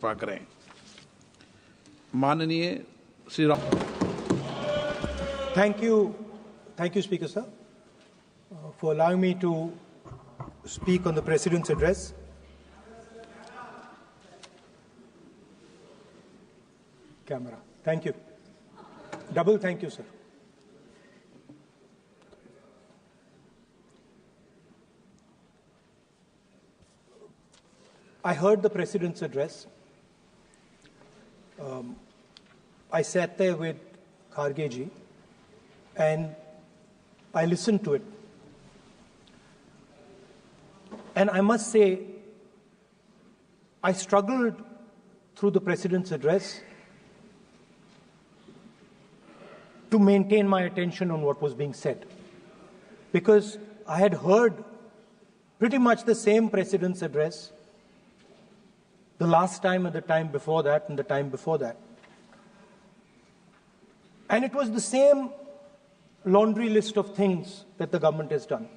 कृपा करें। माननीय Shri Thank you, Speaker Sir, for allowing me to speak on the President's address. Camera. Thank you. Double thank you, sir. I heard the President's address. I sat there with Kharge ji and I listened to it. And I must say, I struggled through the President's address to maintain my attention on what was being said, because I had heard pretty much the same President's address the last time and the time before that and the time before that. And it was the same laundry list of things that the government has done.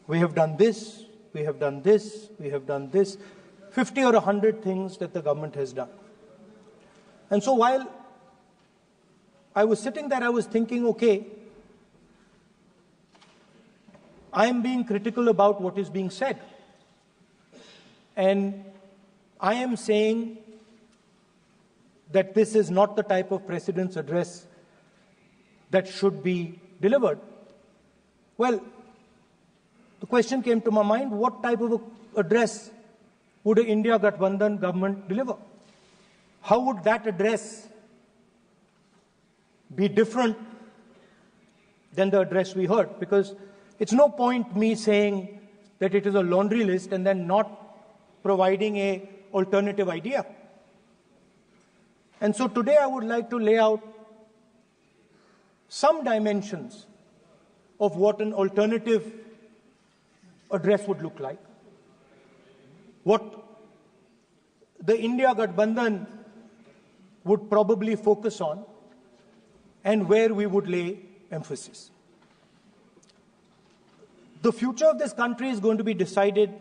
We have done this, we have done this, we have done this, 50 or 100 things that the government has done. And so while I was sitting there, I was thinking, okay, I am being critical about what is being said. And I am saying that this is not the type of President's address that should be delivered. Well, the question came to my mind, what type of address would an India Gathbandhan government deliver? How would that address be different than the address we heard? Because it's no point me saying that it is a laundry list and then not providing an alternative idea. And so today I would like to lay out some dimensions of what an alternative address would look like, what the India Gathbandhan would probably focus on, and where we would lay emphasis. The future of this country is going to be decided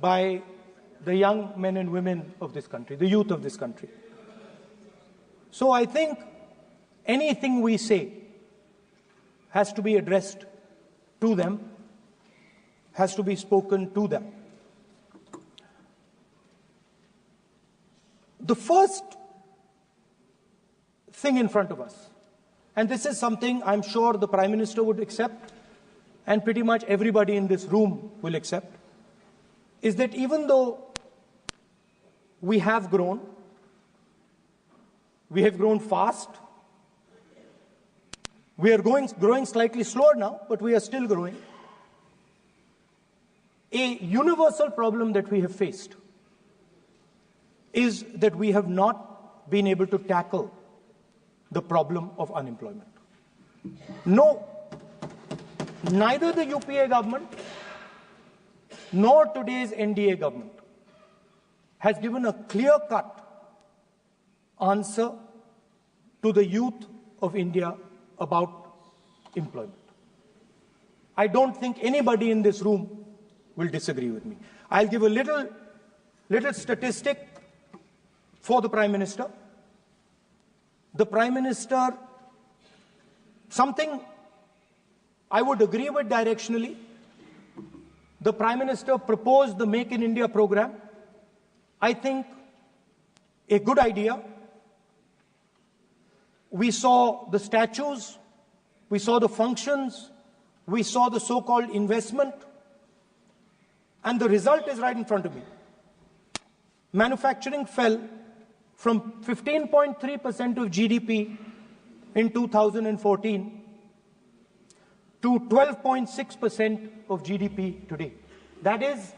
by the young men and women of this country, the youth of this country. So I think anything we say has to be addressed to them, has to be spoken to them. The first thing in front of us, and this is something I'm sure the Prime Minister would accept, and pretty much everybody in this room will accept, is that even though we have grown fast, we are growing slightly slower now, but we are still growing. A universal problem that we have faced is that we have not been able to tackle the problem of unemployment. No, neither the UPA government nor today's NDA government has given a clear-cut answer to the youth of India about employment. I don't think anybody in this room will disagree with me. I'll give a little statistic for the Prime Minister. The Prime Minister, something I would agree with directionally. The Prime Minister proposed the Make in India program. I think a good idea. We saw the statues, we saw the functions, we saw the so-called investment, and the result is right in front of me. Manufacturing fell from 15.3% of GDP in 2014 to 12.6% of GDP today. That is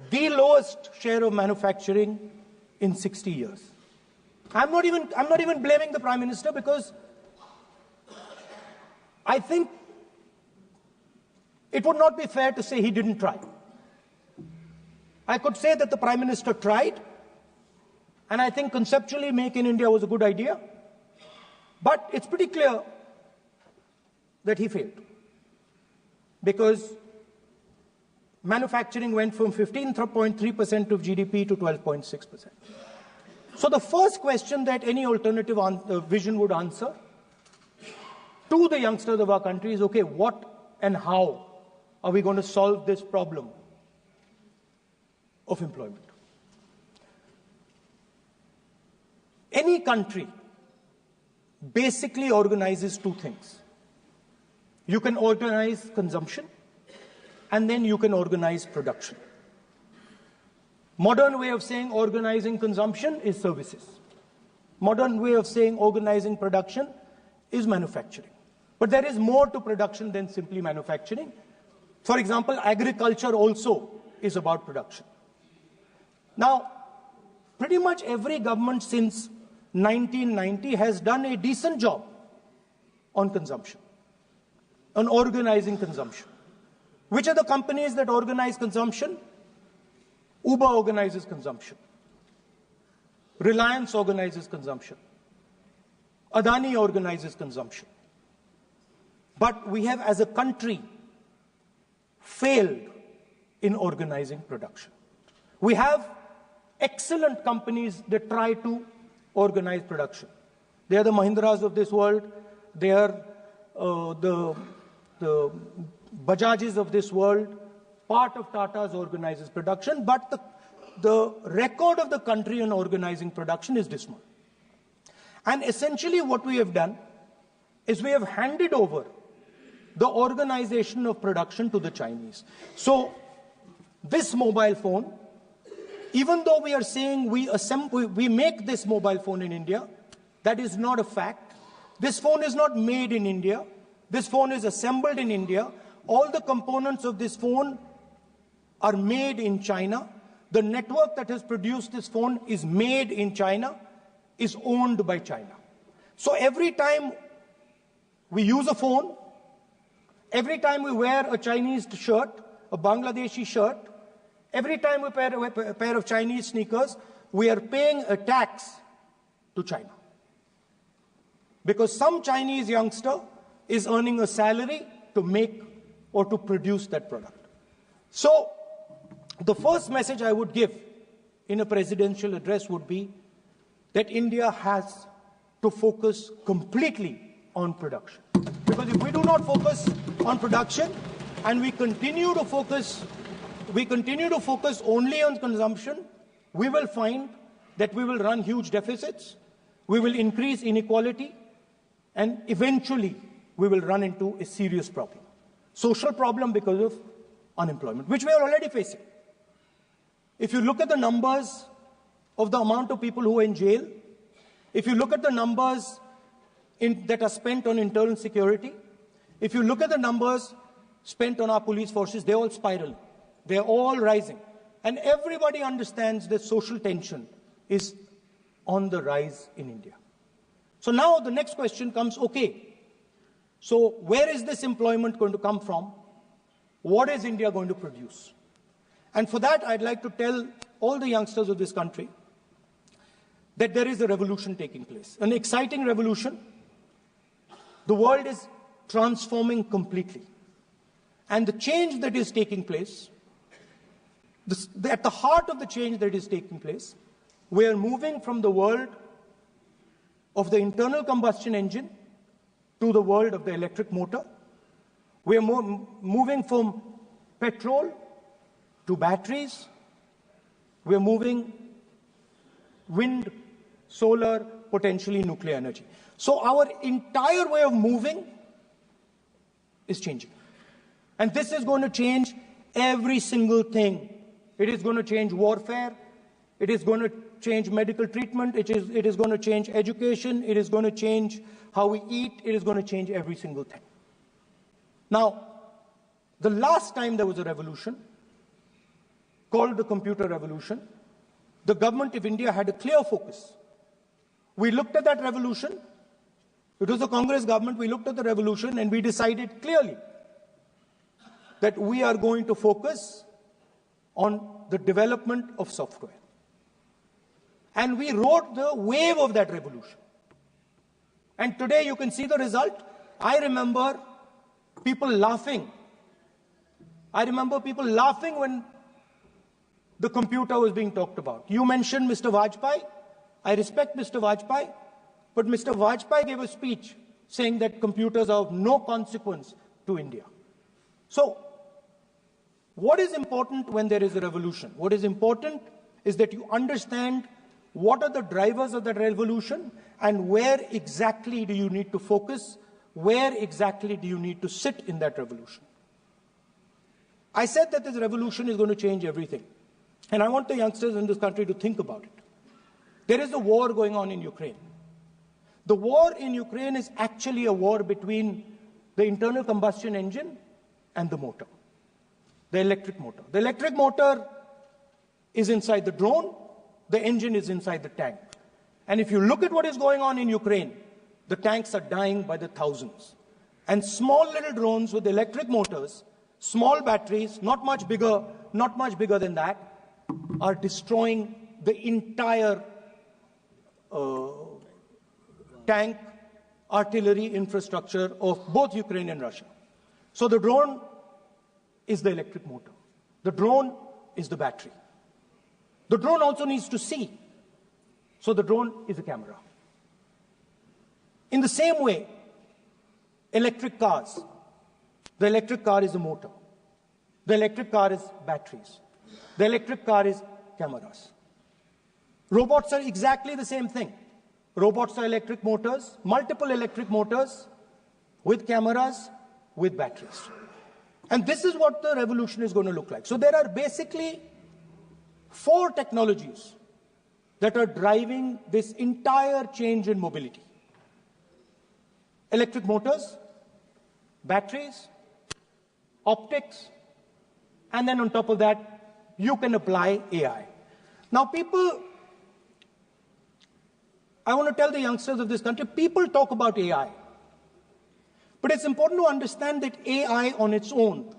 the lowest share of manufacturing in 60 years. I'm not even blaming the Prime Minister, because I think it would not be fair to say he didn't try. I could say that the Prime Minister tried, and I think conceptually Make in India was a good idea, but it's pretty clear that he failed, because manufacturing went from 15.3% of GDP to 12.6%. So the first question that any alternative vision would answer to the youngsters of our country is, okay, what and how are we going to solve this problem of employment? Any country basically organizes two things. You can organize consumption, and then you can organize production. Modern way of saying organizing consumption is services. Modern way of saying organizing production is manufacturing. But there is more to production than simply manufacturing. For example, agriculture also is about production. Now, pretty much every government since 1990 has done a decent job on consumption, on organizing consumption. Which are the companies that organize consumption? Uber organizes consumption. Reliance organizes consumption. Adani organizes consumption. But we have, as a country, failed in organizing production. We have excellent companies that try to organize production. They are the Mahindras of this world. They are the Bajajs of this world. Part of Tata's organizes production, but the record of the country in organizing production is dismal. And essentially what we have done is we have handed over the organization of production to the Chinese. So this mobile phone, even though we are saying we make this mobile phone in India, that is not a fact. This phone is not made in India. This phone is assembled in India. All the components of this phone are made in China. The network that has produced this phone is made in China, is owned by China. So every time we use a phone, every time we wear a Chinese shirt, a Bangladeshi shirt, every time we wear a pair of Chinese sneakers, we are paying a tax to China. Because some Chinese youngster is earning a salary to make or to produce that product. So the first message I would give in a presidential address would be that India has to focus completely on production. Because if we do not focus on production and we continue to focus only on consumption, we will find that we will run huge deficits, we will increase inequality, and eventually we will run into a serious problem. Social problem because of unemployment, which we are already facing. If you look at the numbers of the amount of people who are in jail, if you look at the numbers that are spent on internal security, if you look at the numbers spent on our police forces, they're all spiraling. They're all rising. And everybody understands that social tension is on the rise in India. So now the next question comes, okay, so where is this employment going to come from? What is India going to produce? And for that, I'd like to tell all the youngsters of this country that there is a revolution taking place, an exciting revolution. The world is transforming completely. And the change that is taking place, at the heart of the change that is taking place, we are moving from the world of the internal combustion engine to the world of the electric motor. We are moving from petrol to batteries. We are moving wind, solar, potentially nuclear energy. So our entire way of moving is changing. And this is going to change every single thing. It is going to change warfare. It is going to change medical treatment. It is going to change education. It is going to change how we eat. It is going to change every single thing. Now, the last time there was a revolution, called the computer revolution, the government of India had a clear focus. We looked at that revolution. It was the Congress government. We looked at the revolution and we decided clearly that we are going to focus on the development of software. And we rode the wave of that revolution. And today you can see the result. I remember people laughing. I remember people laughing when the computer was being talked about. You mentioned Mr. Vajpayee. I respect Mr. Vajpayee, but Mr. Vajpayee gave a speech saying that computers are of no consequence to India. So, what is important when there is a revolution? What is important is that you understand what are the drivers of that revolution and where exactly do you need to focus, where exactly do you need to sit in that revolution. I said that this revolution is going to change everything. And I want the youngsters in this country to think about it. There is a war going on in Ukraine. The war in Ukraine is actually a war between the internal combustion engine and the motor, the electric motor. The electric motor is inside the drone, the engine is inside the tank. And if you look at what is going on in Ukraine, the tanks are dying by the thousands. And small little drones with electric motors, small batteries, not much bigger than that, are destroying the entire tank artillery infrastructure of both Ukraine and Russia. So the drone is the electric motor. The drone is the battery. The drone also needs to see. So the drone is a camera. In the same way, electric cars. The electric car is a motor. The electric car is batteries. The electric car is cameras. Robots are exactly the same thing. Robots are electric motors, multiple electric motors with cameras, with batteries. And this is what the revolution is going to look like. So there are basically 4 technologies that are driving this entire change in mobility. Electric motors, batteries, optics, and then on top of that, you can apply AI. Now I want to tell the youngsters of this country, people talk about AI. But it's important to understand that AI on its own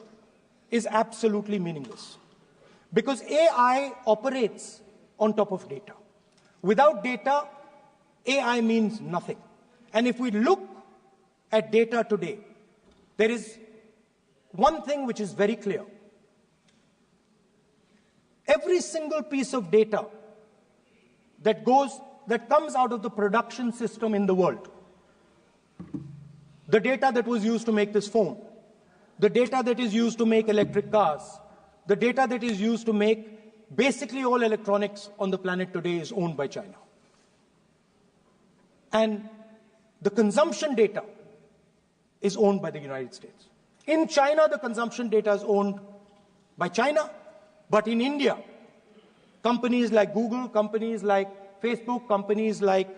is absolutely meaningless. Because AI operates on top of data. Without data, AI means nothing. And if we look at data today, there is one thing which is very clear. Every single piece of data that comes out of the production system in the world, the data that was used to make this phone, the data that is used to make electric cars, the data that is used to make basically all electronics on the planet today is owned by China. And the consumption data is owned by the United States. In China, the consumption data is owned by China, but in India, companies like Google, companies like Facebook, companies like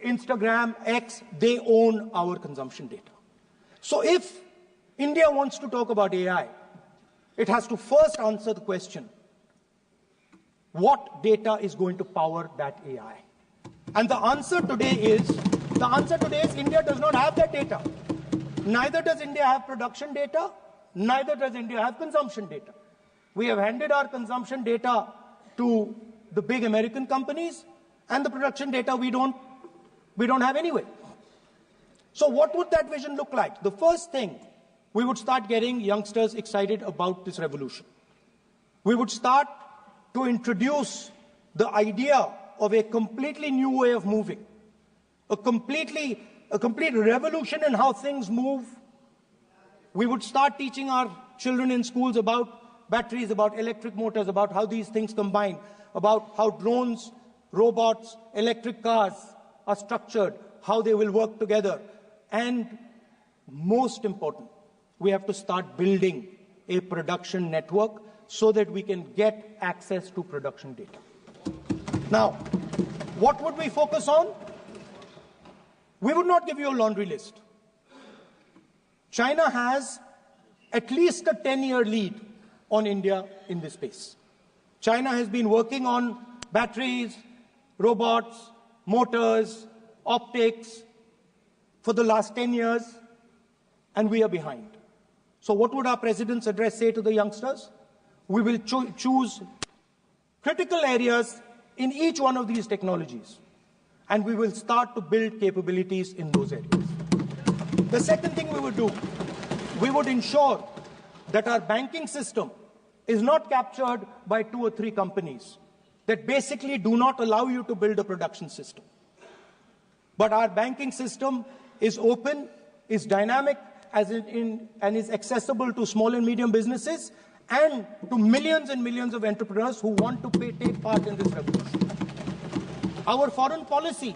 Instagram, X, they own our consumption data. So if India wants to talk about AI, it has to first answer the question, what data is going to power that AI? And the answer today is India does not have that data. Neither does India have production data, neither does India have consumption data. We have handed our consumption data to the big American companies, and the production data we don't have anyway. So what would that vision look like? The first thing, we would start getting youngsters excited about this revolution. We would start to introduce the idea of a completely new way of moving, a complete revolution in how things move. We would start teaching our children in schools about batteries, about electric motors, about how these things combine, about how drones, robots, electric cars are structured, how they will work together. And most important, we have to start building a production network so that we can get access to production data. Now, what would we focus on? We would not give you a laundry list. China has at least a 10-year lead on India in this space. China has been working on batteries, robots, motors, optics for the last 10 years, and we are behind. So what would our president's address say to the youngsters? We will choose critical areas in each one of these technologies, and we will start to build capabilities in those areas. The second thing we would do, we would ensure that our banking system is not captured by 2 or 3 companies that basically do not allow you to build a production system. But our banking system is open, is dynamic, and is accessible to small and medium businesses and to millions and millions of entrepreneurs who want to take part in this revolution. Our foreign policy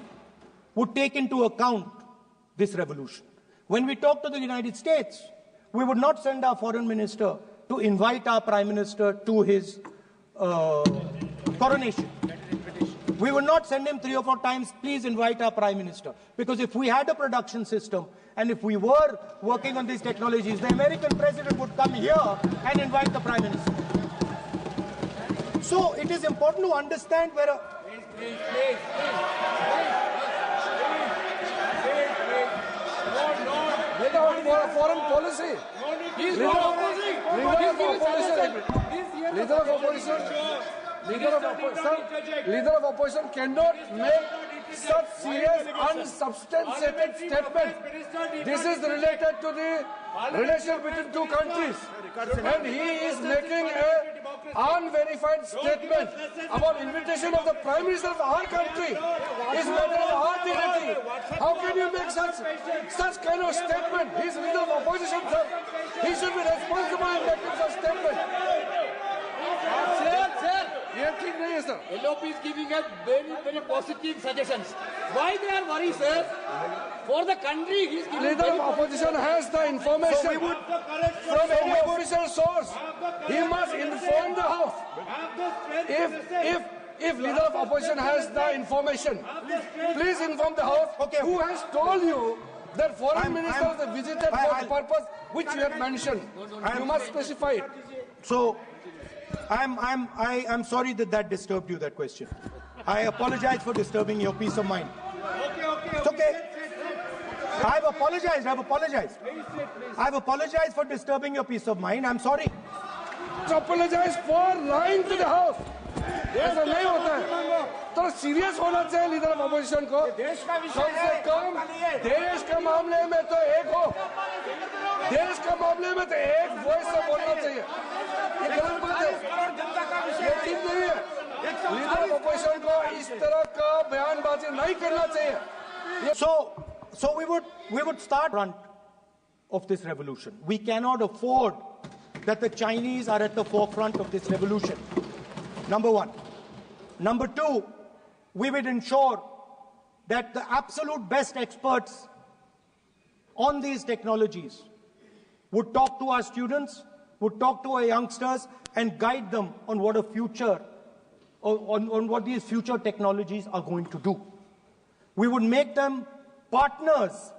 would take into account this revolution. When we talk to the United States, we would not send our foreign minister to invite our prime minister to his coronation. We would not send him 3 or 4 times, please invite our prime minister. Because if we had a production system and if we were working on these technologies, the American president would come here and invite the prime minister. So it is important to understand where a... Please. Foreign policy. Leader of opposition cannot make such serious, unsubstantiated statement. This is related to the relation between 2 countries, and he is making an unverified statement about invitation of the Prime Minister of our country. Is matter of our dignity. How can you make such kind of statement? He is leader of opposition, sir. He should be responsible in making such statement. Sir, LOP is giving us very positive suggestions. Why they are worried, sir? For the country, he is giving... Leader of opposition has the information from any official source. He must inform the House. If leader of opposition has the information, please inform the House. Okay. Who has told you that foreign ministers visited for the purpose which you have mentioned? You must specify it. So, I'm sorry that disturbed you, that question. I apologize for disturbing your peace of mind. It's okay. I've apologized. I've apologized for disturbing your peace of mind. I'm sorry. Apologize for lying to the House. ऐसा नहीं होता है. तो serious होना चाहिए leader of opposition को. कम से कम देश के मामले में तो एक हो. देश के मामले में तो एक वॉइस से बोलना चाहिए. ये गलत बात है. ये ठीक नहीं है. लीडर ऑफ अपोजिशन को इस तरह का बयानबाजी नहीं करना चाहिए. So we would start front of this revolution. We cannot afford that the Chinese are at the forefront of this revolution. Number 1. Number 2, we would ensure that the absolute best experts on these technologies would talk to our students, would talk to our youngsters, and guide them on what a future, on what these future technologies are going to do. We would make them partners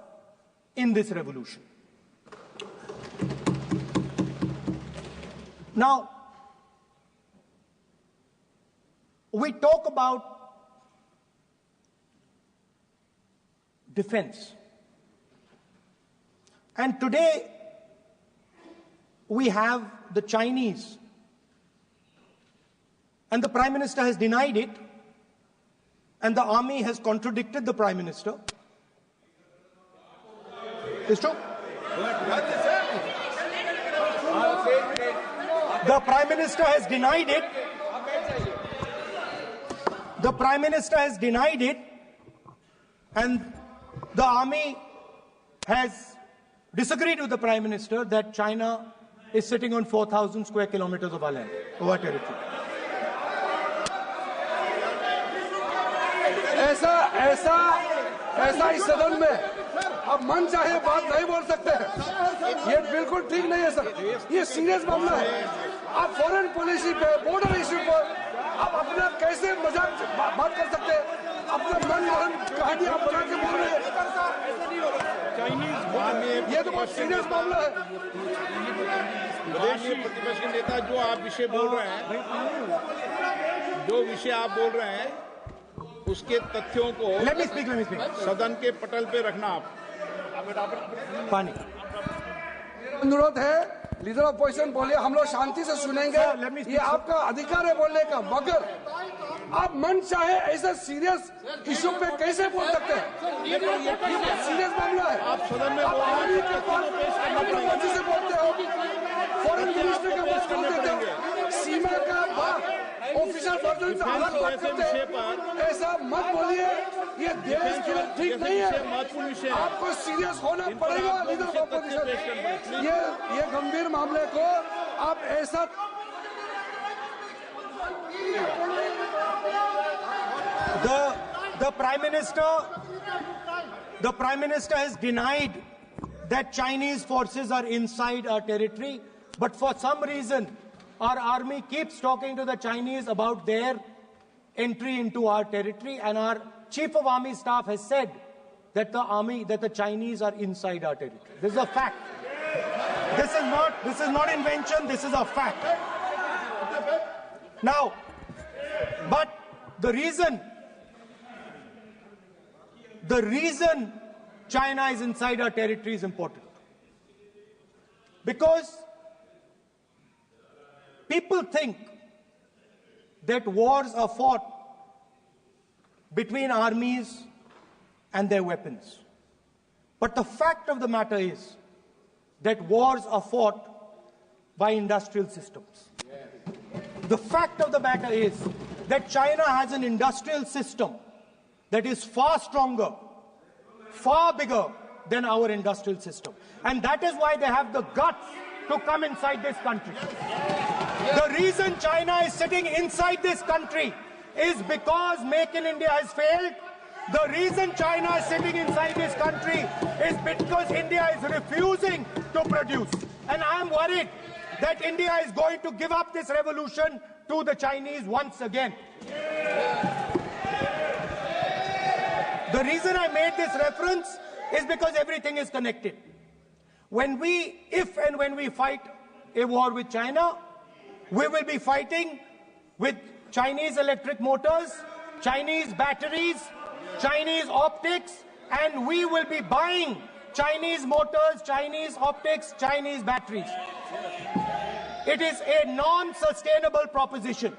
in this revolution. Now, we talk about defense. And today, we have the Chinese. And the Prime Minister has denied it. And the army has contradicted the Prime Minister. It's true. The Prime Minister has denied it. The Prime Minister has denied it, and the army has disagreed with the Prime Minister that China is sitting on 4,000 square kilometers of our land, of our territory. ऐसा इस सदन में अब मन चाहे बात नहीं बोल सकते हैं. ये बिल्कुल ठीक नहीं है सर. ये सीरियस मामला है. आप फॉरेन पॉलिसी पे, बॉर्डर इश्यू पर आप अपना कैसे मजाक बात कर सकते हैं? अपना मन कहानी आप बना के बोल रहे हैं. ये तो बहुत सीरियस मामला है. विदेशी प्रतिपक्ष के नेता जो आप विषय बोल रहे हैं, उसके तथ्यों को let me speak. सदन के पटल पे रखना. आप पानी अनुरोध है, लीडर ऑफ अपोजिशन बोलिए, हम लोग शांति से सुनेंगे. ये आपका अधिकार है बोलने का, मगर आप मन चाहे ऐसा सीरियस इशू पे कैसे बोल सकते हैं? ये सीरियस मामला है। आप सदन में बोल रहे हैं, डिप्लोमेसी से बोलते हो, फॉरेन मिनिस्टर का बात बोल देते हो, सीमा का बात ऑफिशियल वर्जन से अलग बात करते हैं। ऐसा मत बोलिए, ये देश के लिए ठीक नहीं है। आपको सीरियस होना पड़ेगा लीडर ऑफ ऑपोजिशन। ये गंभीर मामले को आप ऐसा The Prime Minister has denied that Chinese forces are inside our territory, but for some reason our army keeps talking to the Chinese about their entry into our territory, and our Chief of Army Staff has said that the Chinese are inside our territory. This is a fact. This is not invention, this is a fact. Now, but the reason China is inside our territory is important. Because people think that wars are fought between armies and their weapons. But the fact of the matter is that wars are fought by industrial systems. The fact of the matter is that China has an industrial system that is far stronger, far bigger than our industrial system. And that is why they have the guts to come inside this country. The reason China is sitting inside this country is because Make in India has failed. The reason China is sitting inside this country is because India is refusing to produce. And I am worried that India is going to give up this revolution to the Chinese once again. The reason I made this reference is because everything is connected. If and when we fight a war with China, we will be fighting with Chinese electric motors, Chinese batteries, Chinese optics, and we will be buying Chinese motors, Chinese optics, Chinese batteries. It is a non-sustainable proposition.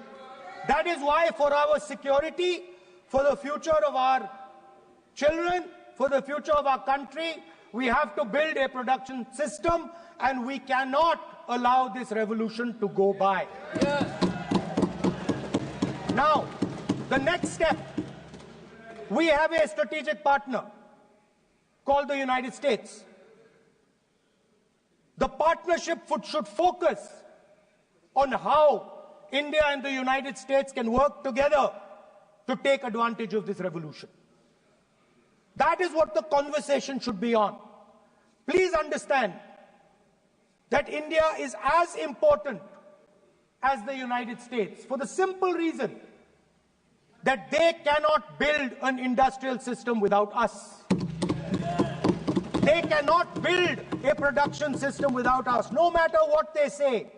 That is why for our security, for the future of our children, for the future of our country, we have to build a production system, and we cannot allow this revolution to go by. Yes. Now, the next step, we have a strategic partner called the United States. The partnership should focus on how India and the United States can work together to take advantage of this revolution. That is what the conversation should be on. Please understand that India is as important as the United States for the simple reason that they cannot build an industrial system without us. They cannot build a production system without us. No matter what they say,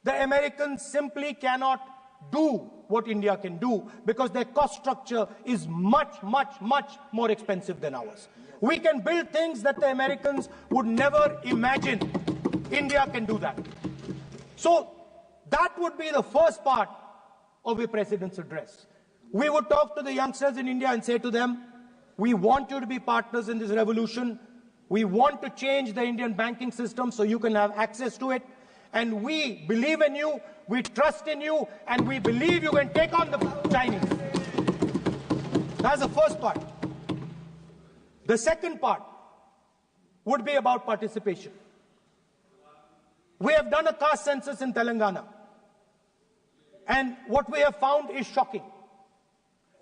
the Americans simply cannot do what India can do because their cost structure is much, much, much more expensive than ours. We can build things that the Americans would never imagine. India can do that. So that would be the first part of a president's address. We would talk to the youngsters in India and say to them, we want you to be partners in this revolution. We want to change the Indian banking system so you can have access to it. And we believe in you, we trust in you, and we believe you can take on the Chinese. That's the first part. The second part would be about participation. We have done a caste census in Telangana, and what we have found is shocking.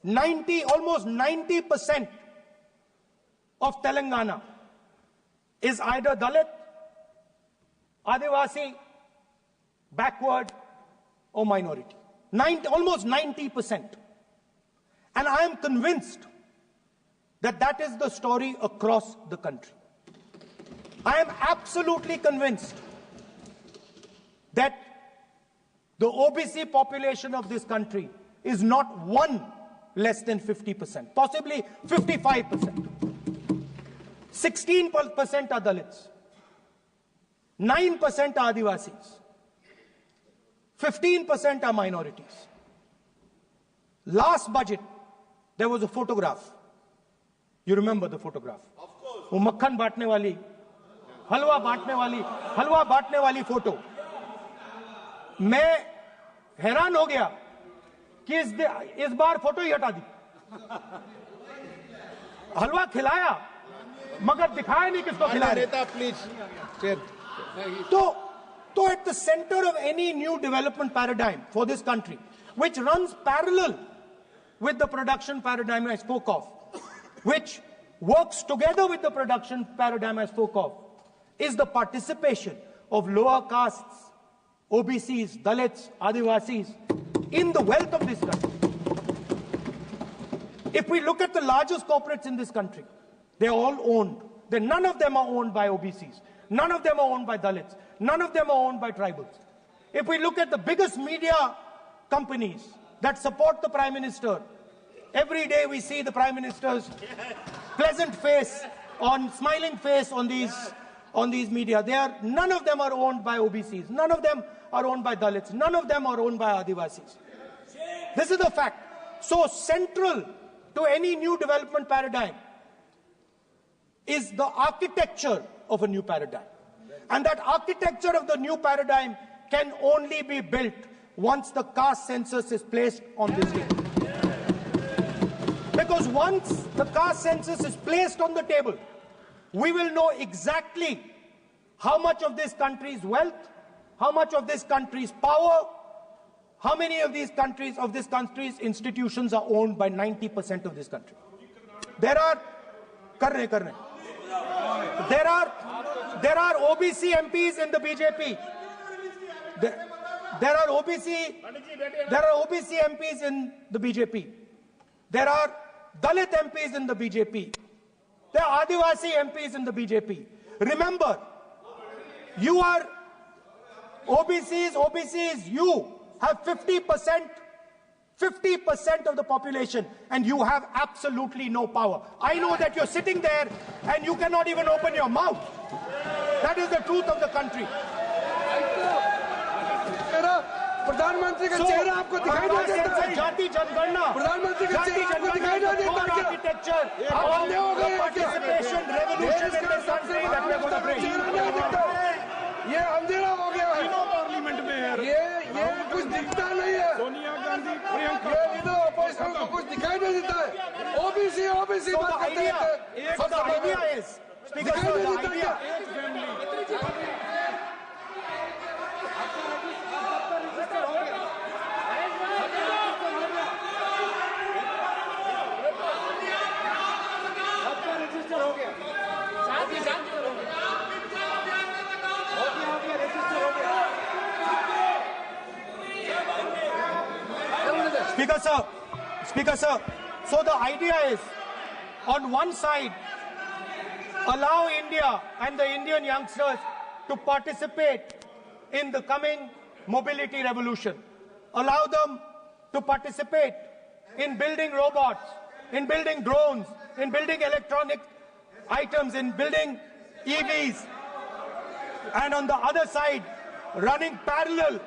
Almost 90% of Telangana is either Dalit, Adivasi, backward, or minority. Almost 90%. And I am convinced that that is the story across the country. I am absolutely convinced that the OBC population of this country is not one less than 50%, possibly 55%. 16% are Dalits, 9% are Adivasis, 15% are minorities. Last budget, there was a photograph. You remember the photograph? Of course. वो मक्खन बांटने वाली, हलवा बांटने वाली photo. मैं हैरान हो गया कि इस बार फोटो ही हटा दी. हलवा खिलाया मगर दिखाया नहीं किसको खिला रहे. तो at the center of any new development paradigm for this country, which runs parallel with the production paradigm I spoke of, which works together with the production paradigm I spoke of, is the participation of lower castes, OBCs, Dalits, Adivasis in the wealth of this country. If we look at the largest corporates in this country, they're all owned. None of them are owned by OBCs. None of them are owned by Dalits. None of them are owned by tribals. If we look at the biggest media companies that support the Prime Minister, every day we see the Prime Minister's pleasant face, smiling face on these media. None of them are owned by OBCs. None of them are owned by Dalits. None of them are owned by Adivasis. This is the fact. So central to any new development paradigm is the architecture of a new paradigm. And that architecture of the new paradigm can only be built once the caste census is placed on this list. Because once the caste census is placed on the table, we will know exactly how much of this country's wealth, how much of this country's power, how many of this country's institutions are owned by 90% of this country. There are OBC MPs in the BJP. There are OBC MPs in the BJP. There are Dalit MPs in the BJP. There are Adivasi MPs in the BJP. Remember, you are OBCs, you have 50% of the population, and you have absolutely no power. I know that you're sitting there and you cannot even open your mouth. That is the truth of the country. प्रधानमंत्री का चेहरा आपको दिखाई नहीं देता है. जाति जनगणना, प्रधानमंत्री का चेहरा आपको दिखाई नहीं देता है. आर्किटेक्चर, अंधे हो गए participation, revolution in this country that we're going to bring. ये अंधेरा हो गया है. पार्लियामेंट में है. ये कुछ दिखता नहीं है. सोनिया गांधी, प्रियंका, ये लीडर अपोजिशन को कुछ दिखाई नहीं देता है. ओबीसी बात करते हैं. So the idea is, Speaker sir, the idea. Speaker sir, so the idea is, on one side, allow India and the Indian youngsters to participate in the coming mobility revolution. Allow them to participate in building robots, in building drones, in building electronic items, in building EVs. And on the other side, running parallel.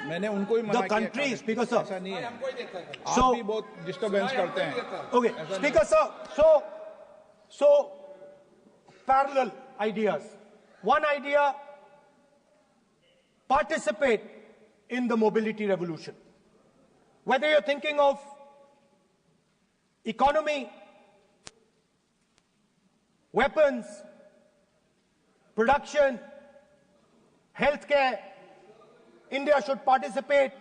मैंने उनको ही मना The country, Speaker sir. ऐसा नहीं है. So, आप भी बहुत disturbance करते हैं. Okay, Speaker sir. So parallel ideas. One idea: participate in the mobility revolution. Whether you're thinking of economy, weapons, production, healthcare, India should participate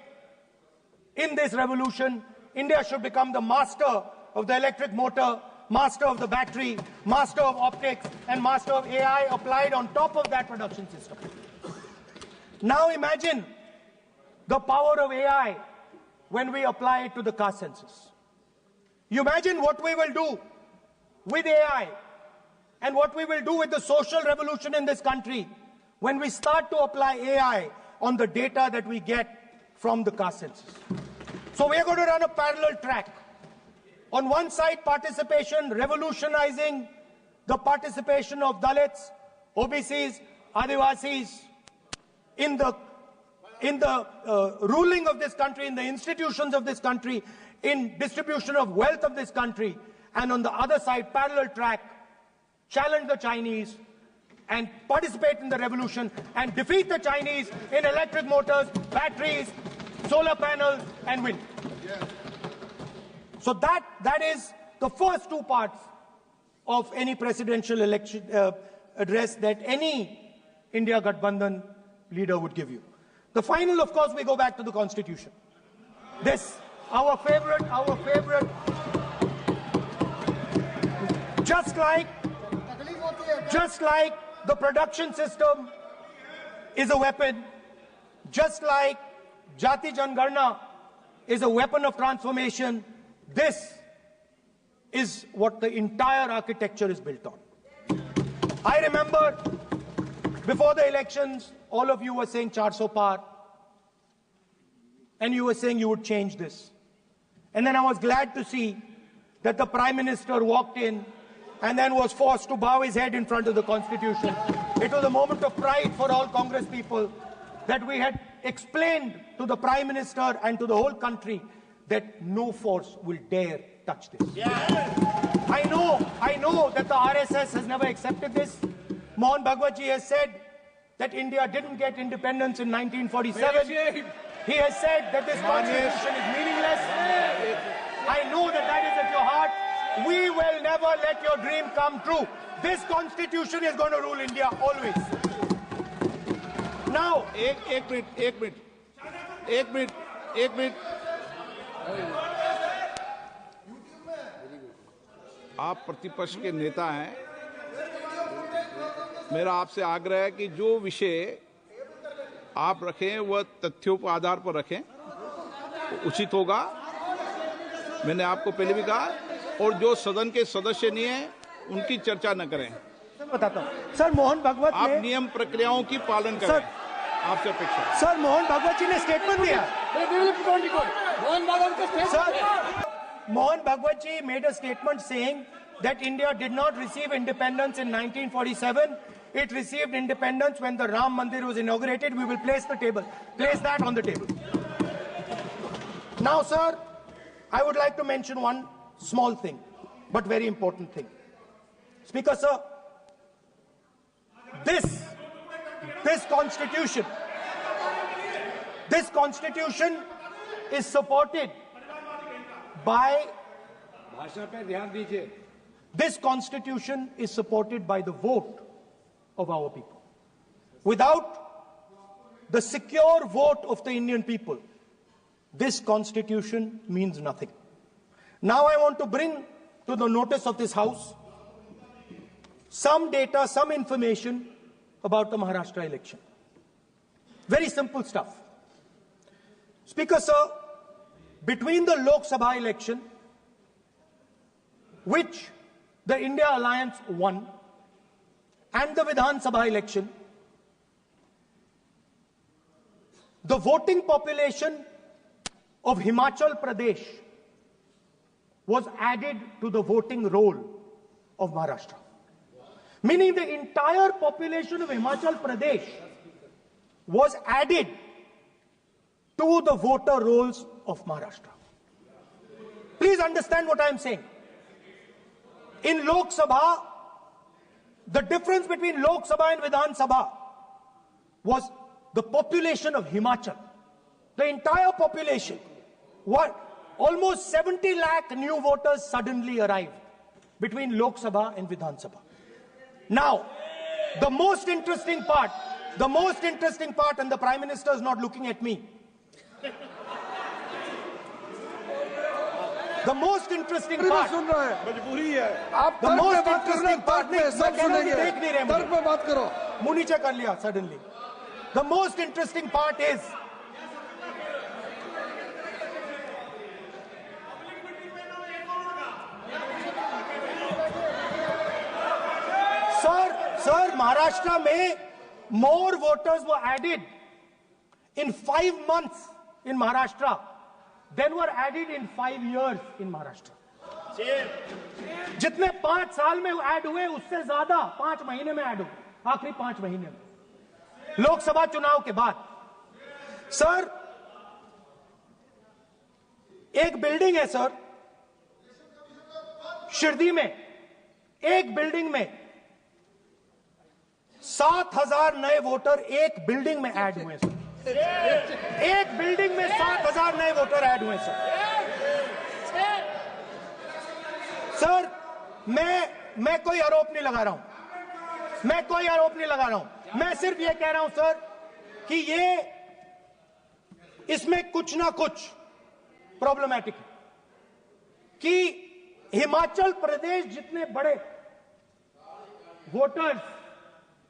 in this revolution. India should become the master of the electric motor, master of the battery, master of optics, and master of AI applied on top of that production system. Now imagine the power of AI when we apply it to the caste census. You imagine what we will do with AI and what we will do with the social revolution in this country when we start to apply AI on the data that we get from the caste census. So we are going to run a parallel track. On one side, participation, revolutionizing the participation of Dalits, OBCs, Adivasis in the ruling of this country, in the institutions of this country, in distribution of wealth of this country. And on the other side, parallel track, challenge the Chinese and participate in the revolution and defeat the Chinese in electric motors, batteries, solar panels, and wind. So that is the first two parts of any presidential election address that any India Gathbandhan leader would give you. The final, of course, we go back to the Constitution. This, our favorite, just like the production system is a weapon, just like Jati Jangarna is a weapon of transformation, this is what the entire architecture is built on. I remember before the elections, all of you were saying 400 par, and you were saying you would change this. And then I was glad to see that the Prime Minister walked in and then was forced to bow his head in front of the Constitution. It was a moment of pride for all Congress people that we had explained to the Prime Minister and to the whole country that no force will dare touch this. I know that the RSS has never accepted this. Mohan Bhagwatji has said that India didn't get independence in 1947. He has said that this constitution is meaningless. I know that that is at your heart. We will never let your dream come true. This constitution is going to rule India always. Now, एक minute आप प्रतिपक्ष के नेता हैं, मेरा आपसे आग्रह है कि जो विषय आप रखें वह तथ्यों पर आधार पर रखें, उचित होगा। मैंने आपको पहले भी कहा, और जो सदन के सदस्य नहीं हैं उनकी चर्चा न करें। बताता हूं सर, मोहन भागवत आप नियम प्रक्रियाओं की पालन करें, आपसे अपेक्षा। सर, मोहन भागवत जी ने स्टेटमेंट दिया। Mohan Bhagwat ji made a statement saying that India did not receive independence in 1947. It received independence when the Ram Mandir was inaugurated. We will place that on the table. Now, sir, I would like to mention one small thing, but very important thing. Speaker, sir, this constitution is supported by this constitution is supported by the vote of our people. Without the secure vote of the Indian people, this constitution means nothing. Now I want to bring to the notice of this House some data, some information about the Maharashtra election. Very simple stuff. Speaker, sir, between the Lok Sabha election, which the India Alliance won, and the Vidhan Sabha election, the voting population of Himachal Pradesh was added to the voting roll of Maharashtra. Meaning the entire population of Himachal Pradesh was added to the voter rolls of Maharashtra. Please understand what I am saying. In Lok Sabha, the difference between Lok Sabha and Vidhan Sabha was the population of Himachal. The entire population. Almost 70 lakh new voters suddenly arrived between Lok Sabha and Vidhan Sabha. Now, the most interesting part, and the Prime Minister is not looking at me. The most interesting part, the most interesting part is Sir, Maharashtra में more voters were added in 5 months in Maharashtra than were added in 5 years in Maharashtra. जितने 5 साल में add हुए उससे ज्यादा 5 महीने में add हुए, आखिरी 5 महीने में लोकसभा चुनाव के बाद। सर, एक बिल्डिंग है सर शिरडी में, एक बिल्डिंग में 7,000 नए वोटर एक बिल्डिंग में ऐड हुए सर। एक बिल्डिंग में 7,000 नए वोटर ऐड हुए सर। सर, मैं कोई आरोप नहीं लगा रहा हूं, मैं कोई आरोप नहीं लगा रहा हूं, मैं सिर्फ ये कह रहा हूं सर कि ये इसमें कुछ ना कुछ प्रॉब्लमैटिक है कि हिमाचल प्रदेश जितने बड़े वोटर्स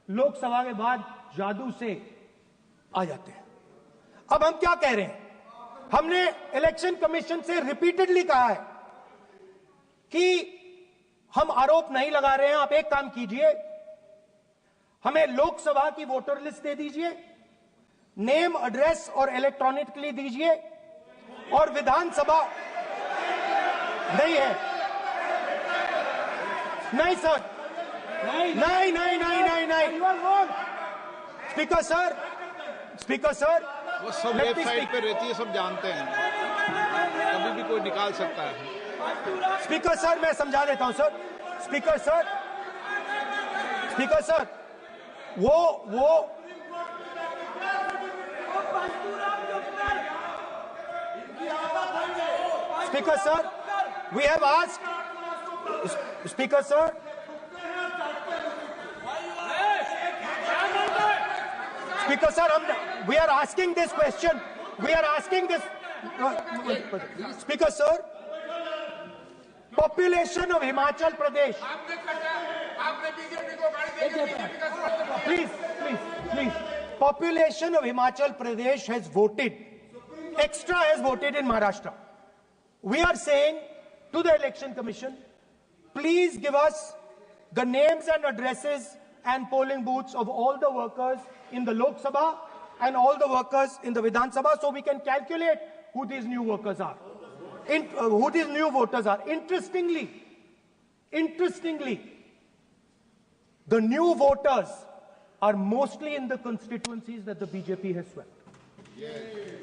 लोकसभा के बाद जादू से आ जाते हैं। अब हम क्या कह रहे हैं, हमने इलेक्शन कमीशन से रिपीटेडली कहा है कि हम आरोप नहीं लगा रहे हैं, आप एक काम कीजिए, हमें लोकसभा की वोटर लिस्ट दे दीजिए, नेम एड्रेस और इलेक्ट्रॉनिकली दीजिए, और विधानसभा नहीं है। नहीं सर, नहीं नहीं नहीं नहीं नहीं नहीं स्पीकर सर वो सब वेबसाइट पे रहती है, सब जानते हैं, कभी भी कोई निकाल सकता है। स्पीकर सर, मैं समझा देता हूं सर। स्पीकर सर, वो speaker sir, we have asked, Speaker sir, Speaker sir, we are asking this question, we are asking this, Speaker sir, population of Himachal Pradesh, please, population of Himachal Pradesh has voted, extra has voted in Maharashtra. We are saying to the Election Commission, please give us the names and addresses and polling booths of all the workers in the Lok Sabha and all the workers in the Vidhan Sabha, so we can calculate who these new workers are, who these new voters are. Interestingly, the new voters are mostly in the constituencies that the BJP has swept.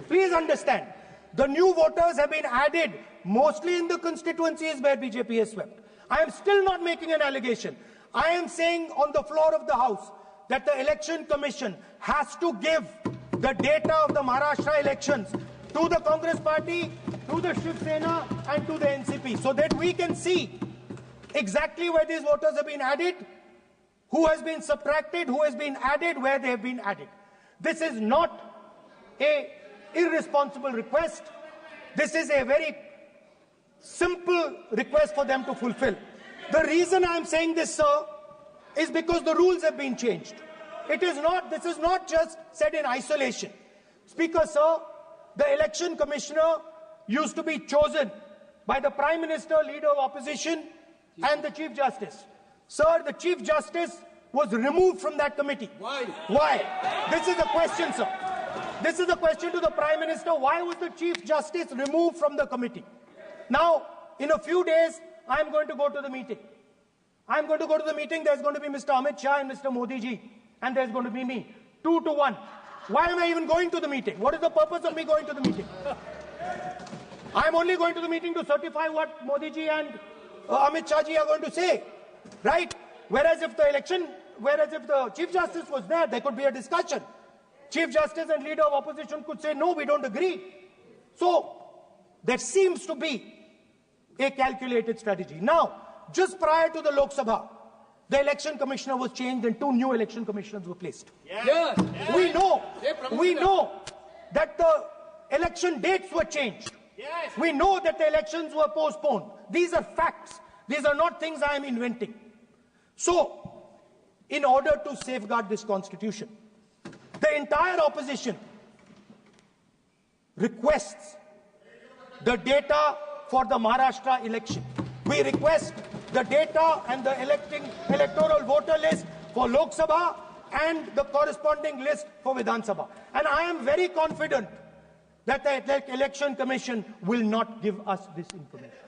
Please understand, the new voters have been added mostly in the constituencies where BJP has swept. I am still not making an allegation. I am saying on the floor of the House that the Election Commission has to give the data of the Maharashtra elections to the Congress Party, to the Shiv Sena and to the NCP, so that we can see exactly where these voters have been added, who has been subtracted, who has been added, where they have been added. This is not an irresponsible request. This is a very simple request for them to fulfill. The reason I am saying this, sir, is because the rules have been changed. This is not just said in isolation. Speaker, sir, the election commissioner used to be chosen by the Prime Minister, Leader of Opposition, and the Chief Justice. Sir, the Chief Justice was removed from that committee. Why? Why? This is the question, sir. This is the question to the Prime Minister. Why was the Chief Justice removed from the committee? Now, in a few days, I am going to go to the meeting. I am going to go to the meeting. There's going to be Mr. Amit Shah and Mr. Modi ji. And there's going to be me. 2 to 1. Why am I even going to the meeting? What is the purpose of me going to the meeting? I am only going to the meeting to certify what Modi ji and Amit Shah ji are going to say. Right? Whereas if the Chief Justice was there could be a discussion. Chief Justice and Leader of Opposition could say, no, we don't agree. So, there seems to be a calculated strategy. Now, just prior to the Lok Sabha, the election commissioner was changed and 2 new election commissioners were placed. Yes. We know that the election dates were changed. Yes. We know that the elections were postponed. These are facts. These are not things I am inventing. So, in order to safeguard this constitution, the entire opposition requests the data for the Maharashtra election. We request the data and the electoral voter list for Lok Sabha and the corresponding list for Vidhan Sabha. And I am very confident that the Election Commission will not give us this information.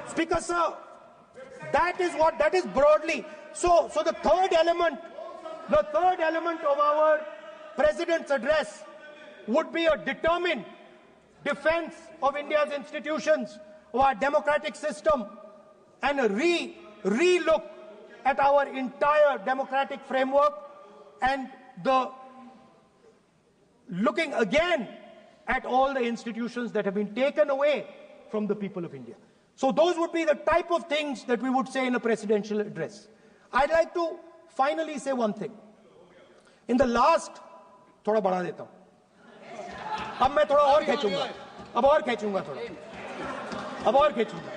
Speaker sir, that is broadly. So the third element of our President's address would be a determined defense of India's institutions, of our democratic system, and a re-look at our entire democratic framework, and the looking again at all the institutions that have been taken away from the people of India. So those would be the type of things that we would say in a presidential address. I'd like to finally say one thing. In the last, थोड़ा बढ़ा देता हूँ. अब मैं थोड़ा और खींचूंगा. अब और खींचूंगा थोड़ा. अब और खींचूंगा.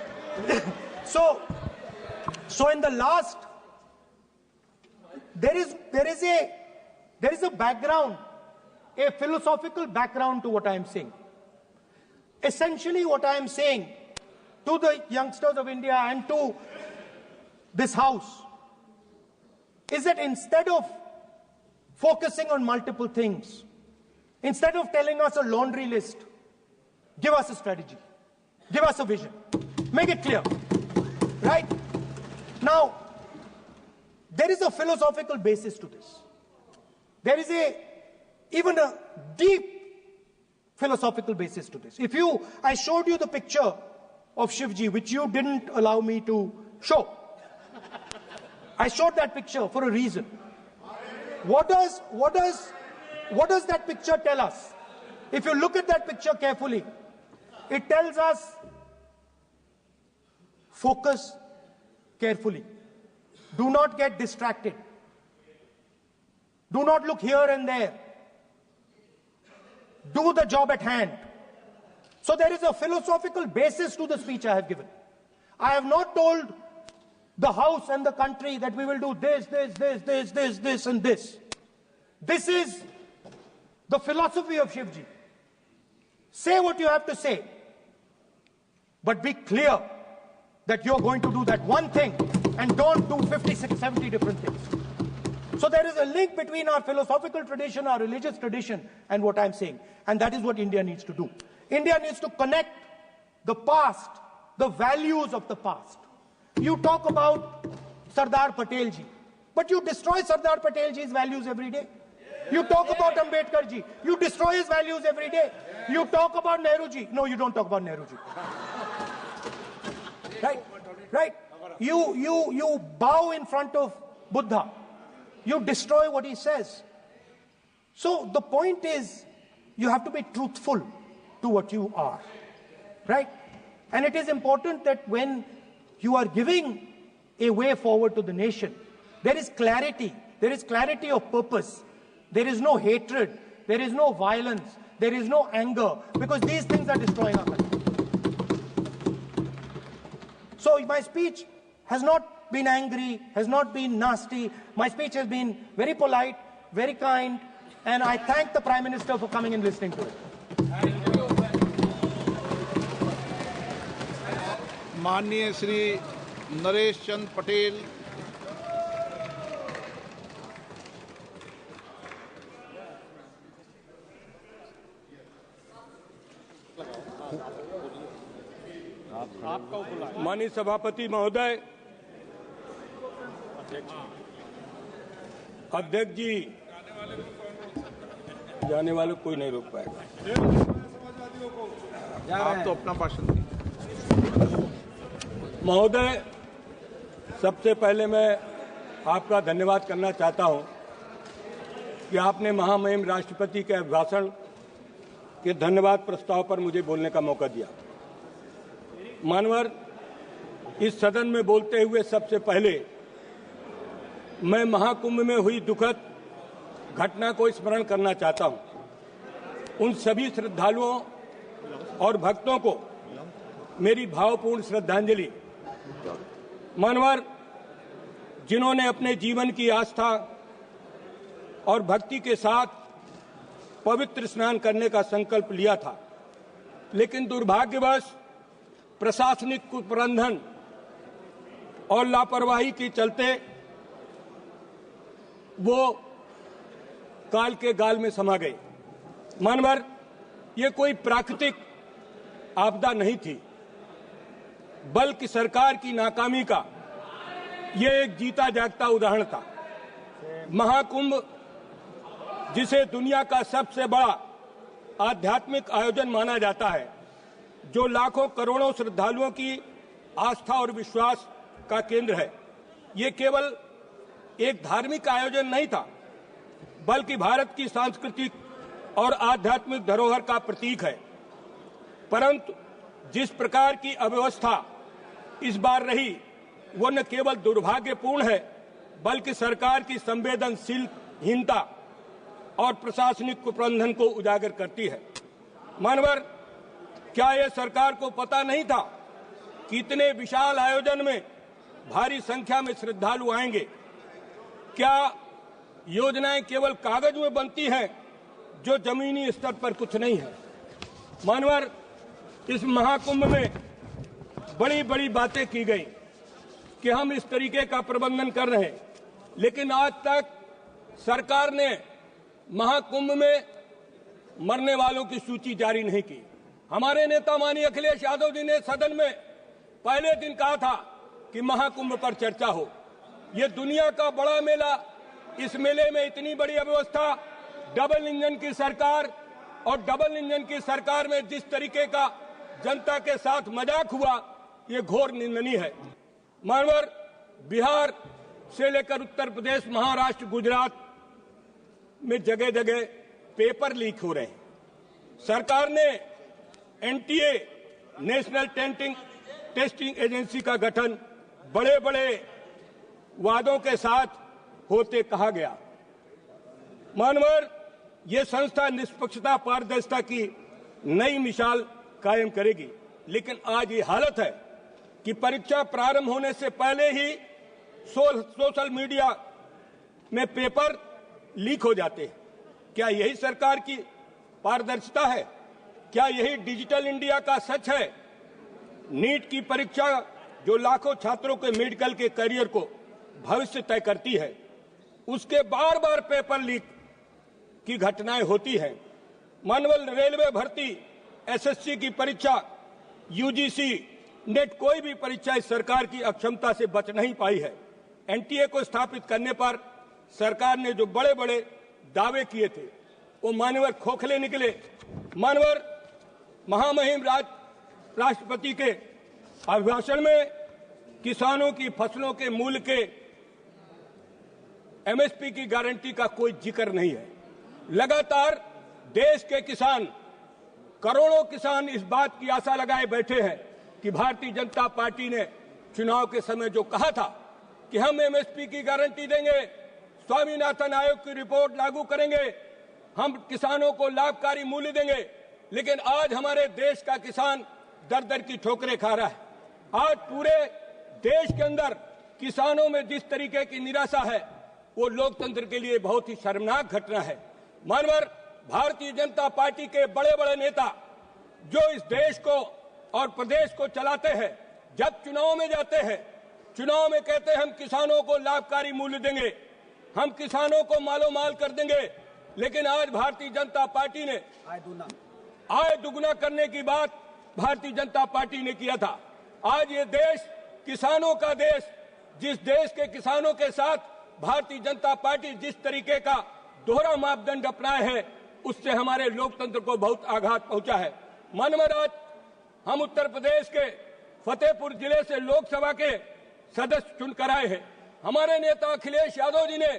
So in the last, there is a background, a philosophical background to what I am saying. Essentially, what I am saying to the youngsters of India and to this House is that instead of focusing on multiple things, instead of telling us a laundry list, give us a strategy, give us a vision, make it clear, right? Now, there is a philosophical basis to this. There is even a deep philosophical basis to this. I showed you the picture of Shivji, which you didn't allow me to show. I showed that picture for a reason. What does that picture tell us? If you look at that picture carefully, it tells us focus carefully. Do not get distracted. Do not look here and there. Do the job at hand. So there is a philosophical basis to the speech I have given. I have not told the House and the country that we will do this, and this. This is the philosophy of Shivji. Say what you have to say, but be clear that you're going to do that one thing and don't do 50, 60, 70 different things. So there is a link between our philosophical tradition, our religious tradition, and what I'm saying. And that is what India needs to do. India needs to connect the past, the values of the past. You talk about Sardar Patel ji, but you destroy Sardar Patel ji's values every day. You talk about Ambedkar ji, you destroy his values every day. You talk about Nehru ji. No, you don't talk about Nehru ji. Right? You bow in front of Buddha. You destroy what he says. So the point is, you have to be truthful to what you are, right? And it is important that when you are giving a way forward to the nation, there is clarity of purpose. There is no hatred, there is no violence, there is no anger, because these things are destroying our country. So my speech has not been angry, has not been nasty. My speech has been very polite, very kind, and I thank the Prime Minister for coming and listening to it. माननीय श्री नरेश चंद पटेल, माननीय सभापति महोदय, अध्यक्ष जी, जाने वाले कोई नहीं रोक पाएगा। आप तो अपना भाषण दें। महोदय, सबसे पहले मैं आपका धन्यवाद करना चाहता हूं कि आपने महामहिम राष्ट्रपति के अभिभाषण के धन्यवाद प्रस्ताव पर मुझे बोलने का मौका दिया। मानवर, इस सदन में बोलते हुए सबसे पहले मैं महाकुंभ में हुई दुखद घटना को स्मरण करना चाहता हूं। उन सभी श्रद्धालुओं और भक्तों को मेरी भावपूर्ण श्रद्धांजलि। मानवर, जिन्होंने अपने जीवन की आस्था और भक्ति के साथ पवित्र स्नान करने का संकल्प लिया था, लेकिन दुर्भाग्यवश प्रशासनिक कुप्रबंधन और लापरवाही के चलते वो काल के गाल में समा गए। मानवर, ये कोई प्राकृतिक आपदा नहीं थी, बल्कि सरकार की नाकामी का ये एक जीता जागता उदाहरण था। महाकुंभ, जिसे दुनिया का सबसे बड़ा आध्यात्मिक आयोजन माना जाता है, जो लाखों करोड़ों श्रद्धालुओं की आस्था और विश्वास का केंद्र है, ये केवल एक धार्मिक आयोजन नहीं था, बल्कि भारत की सांस्कृतिक और आध्यात्मिक धरोहर का प्रतीक है। परंतु जिस प्रकार की अव्यवस्था इस बार रही, वो न केवल दुर्भाग्यपूर्ण है, बल्कि सरकार की संवेदनशीलहीनता और प्रशासनिक कुप्रबंधन को उजागर करती है। मानवर, क्या यह सरकार को पता नहीं था कि इतने विशाल आयोजन में भारी संख्या में श्रद्धालु आएंगे? क्या योजनाएं केवल कागज में बनती हैं, जो जमीनी स्तर पर कुछ नहीं है? मानवर, इस महाकुंभ में बड़ी बड़ी बातें की गई कि हम इस तरीके का प्रबंधन कर रहे हैं, लेकिन आज तक सरकार ने महाकुंभ में मरने वालों की सूची जारी नहीं की। हमारे नेता माननीय अखिलेश यादव जी ने सदन में पहले दिन कहा था कि महाकुंभ पर चर्चा हो। ये दुनिया का बड़ा मेला, इस मेले में इतनी बड़ी अव्यवस्था, डबल इंजन की सरकार, और डबल इंजन की सरकार में जिस तरीके का जनता के साथ मजाक हुआ, ये घोर निंदनीय है। मानवर, बिहार से लेकर उत्तर प्रदेश, महाराष्ट्र, गुजरात में जगह जगह पेपर लीक हो रहे हैं। सरकार ने एनटीए, नेशनल टेस्टिंग एजेंसी का गठन बड़े बड़े वादों के साथ होते कहा गया। मानवर, ये संस्था निष्पक्षता, पारदर्शिता की नई मिसाल कायम करेगी, लेकिन आज ये हालत है कि परीक्षा प्रारंभ होने से पहले ही सोशल मीडिया में पेपर लीक हो जाते हैं। क्या यही सरकार की पारदर्शिता है? क्या यही डिजिटल इंडिया का सच है? नीट की परीक्षा, जो लाखों छात्रों के मेडिकल के करियर को भविष्य तय करती है, उसके बार बार पेपर लीक की घटनाएं होती हैं। मानवल, रेलवे भर्ती, एसएससी की परीक्षा, यूजीसी, नेट, कोई भी परीक्षा इस सरकार की अक्षमता से बच नहीं पाई है। एनटीए को स्थापित करने पर सरकार ने जो बड़े बड़े दावे किए थे, वो मानवर खोखले निकले। मानवर, महामहिम राष्ट्रपति के अभिभाषण में किसानों की फसलों के मूल्य के एमएसपी की गारंटी का कोई जिक्र नहीं है। लगातार देश के किसान, करोड़ों किसान इस बात की आशा लगाए बैठे हैं कि भारतीय जनता पार्टी ने चुनाव के समय जो कहा था कि हम एमएसपी की गारंटी देंगे, स्वामीनाथन आयोग की रिपोर्ट लागू करेंगे, हम किसानों को लाभकारी मूल्य देंगे, लेकिन आज हमारे देश का किसान दर दर की ठोकरें खा रहा है। आज पूरे देश के अंदर किसानों में जिस तरीके की निराशा है, वो लोकतंत्र के लिए बहुत ही शर्मनाक घटना है। मानवर, भारतीय जनता पार्टी के बड़े बड़े नेता जो इस देश को और प्रदेश को चलाते हैं, जब चुनाव में जाते हैं, चुनाव में कहते हैं हम किसानों को लाभकारी मूल्य देंगे, हम किसानों को मालो माल कर देंगे, लेकिन आज भारतीय जनता पार्टी ने आय दुगुना करने की बात भारतीय जनता पार्टी ने किया था। आज ये देश किसानों का देश, जिस देश के किसानों के साथ भारतीय जनता पार्टी जिस तरीके का दोहरा मापदंड अपनाए है, उससे हमारे लोकतंत्र को बहुत आघात पहुंचा है। मानवर, आज हम उत्तर प्रदेश के फतेहपुर जिले से लोकसभा के सदस्य चुनकर आए हैं। हमारे नेता अखिलेश यादव जी ने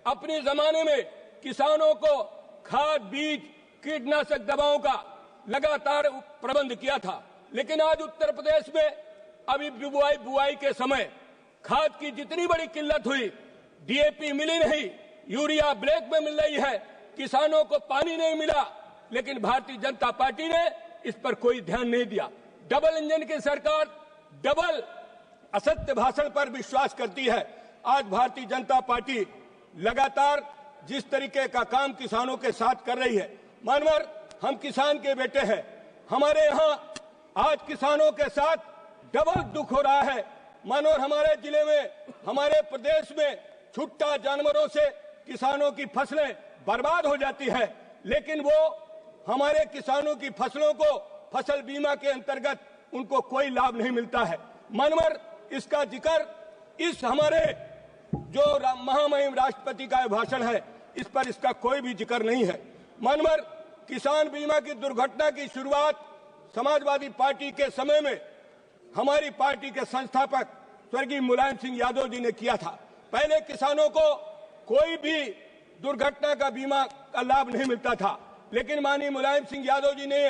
अपने जमाने में किसानों को खाद, बीज, कीटनाशक दवाओं का लगातार प्रबंध किया था, लेकिन आज उत्तर प्रदेश में अभी बुआई के समय खाद की जितनी बड़ी किल्लत हुई, डीएपी मिली नहीं, यूरिया ब्लैक में मिल रही है, किसानों को पानी नहीं मिला, लेकिन भारतीय जनता पार्टी ने इस पर कोई ध्यान नहीं दिया। डबल इंजन की सरकार डबल असत्य भाषण पर विश्वास करती है। आज भारतीय जनता पार्टी लगातार जिस तरीके का काम किसानों के साथ कर रही है, मानवर, हम किसान के बेटे हैं, हमारे यहाँ आज किसानों के साथ डबल दुख हो रहा है। मानोर हमारे जिले में, हमारे प्रदेश में छुट्टा जानवरों से किसानों की फसलें बर्बाद हो जाती है, लेकिन वो हमारे किसानों की फसलों को फसल बीमा के अंतर्गत उनको कोई लाभ नहीं मिलता है। मनवर इसका जिक्र इस हमारे जो महामहिम राष्ट्रपति का भाषण है इस पर इसका कोई भी जिक्र नहीं है। मनवर किसान बीमा की दुर्घटना की शुरुआत समाजवादी पार्टी के समय में हमारी पार्टी के संस्थापक स्वर्गीय मुलायम सिंह यादव जी ने किया था। पहले किसानों को कोई भी दुर्घटना का बीमा का लाभ नहीं मिलता था, लेकिन माननीय मुलायम सिंह यादव जी ने